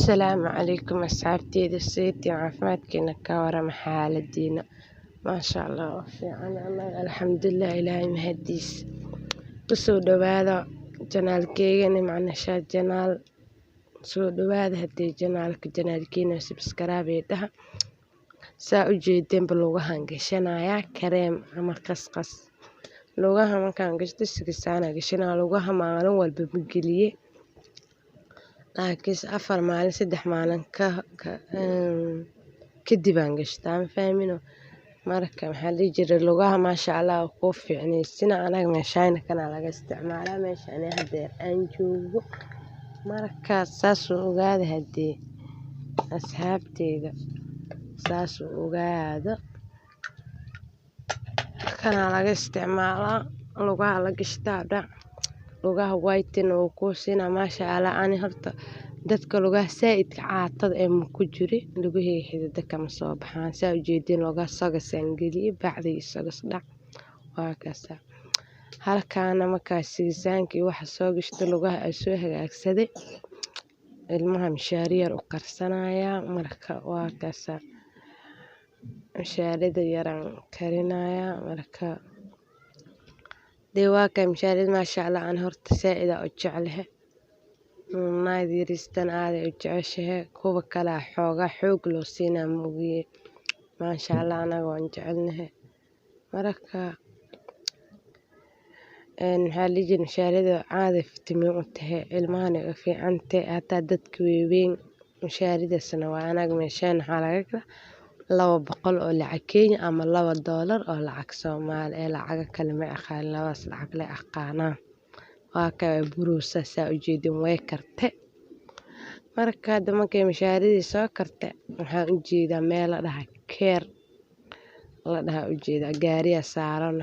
السلام عليكم أصحابتي سيتي عافمادكينا كورم حالدينا ما شاء الله وفيعنا الله الحمد لله إلهي مهديس kusoo dhawaada janaalkeygani macnashaa janaal soo dhawaada hadii janaalkiina subscribe dhaha saa u jeedinba lugahan gashanayaa kareem ama qasqas lugaha markaan gashto sigisaana gashanaa lugaha maalin walba ma geliye laakiin 4 maalin 3 maalin kadib aan gashtaa ma fahmino marka maxaa la jiray lugaha maasha Allah ku fiicnaysina anaga meeshayna kana laga isticmaalaa meeshaan hadda aan joogo marka saas u ogaada hadii asxaabteyda saas u ogaada kana laga isticmaalaa lugaha la gashtaa lugaha white oo ku sina maasha Allah ani horta dadka lugaha saaidka caatada ee ma ku jiri lugahay xidida kama soo baxaan saa u jeedin lugaha sagasaan galiye bacdi sagas dhac waa kaasa halkaana markaas sigisaankii waxa soo gashto lugaha ay soo hagaagsaday ilmaha mishaariyar u qarsanaya marka waa kaasa mishaarida yaran karinaya marka deewaaka mishaarida maasha Allah aan horta saaida u jeclahay naadiristan aad u jeceshahay kuwa kala xooga xoog loo siinaa muugiye maasha Allah anaga waan jecelnahay marka maxaa mishaarida aad fitamiin u tahay ilmahan ay fiicantay hata dadka weeweyn mishaaridaasna waa anaga meeshaan waxa laga 200 oo lacag Kenya ama $2 oo lacag Soomaali ee lacag kale ma aqaan labaas lacag la aqaana waa ka buruusa saa u jeedin way karte marka markay mishaarida soo karte waxaan u jeedaa meel la dhahay keer la dhahay u jeedaa gaariya saaran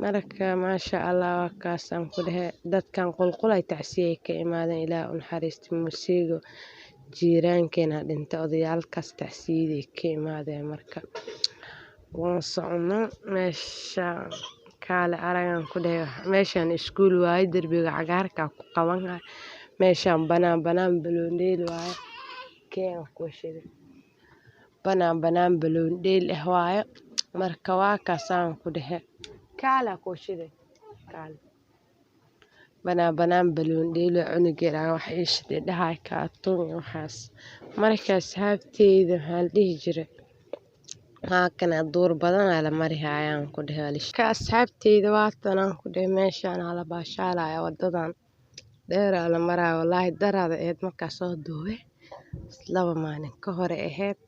marka maasha Allah kaasaan ku dhahay dadkan qulqulay tacsiyay ka imaadeen ilaa u naxariisto musiigo jiiraankeena dhinta odayaalkaas tacsiyay ka imaadeen marka waan socno meesha kaale aragan ku dhahay meeshaan iskuul waay darbiga cagaarka ku qaban meeshaan banaan baloondeel waay keen ku shiday banaan baloondeel waay marka waa kaasaan ku dhahay kaala ku shiday kaale banaan baloondeel cunugeeda wax ishtay dhahay kaartoon waxaas marka asxaabteyda waxaan dhihi jiray kana duur badan la marihayaan ku dhahay ka asxaabteyda waatanaan ku dhahay meeshaan la baashaalaya wadadan dheer la maraa wallahi darada eed marka soo duubay 2 maalin ka hor ahayd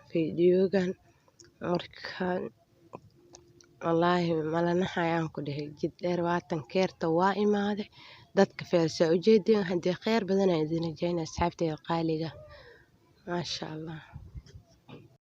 fiidiyogan markaan wallahi malanaxayaan ku dhahay jid dheer waatan keerta waa imaade dadka feelsa u jeedin hadii khayr badan ay idin jeen asxaabteyda qaaliga maasha Allah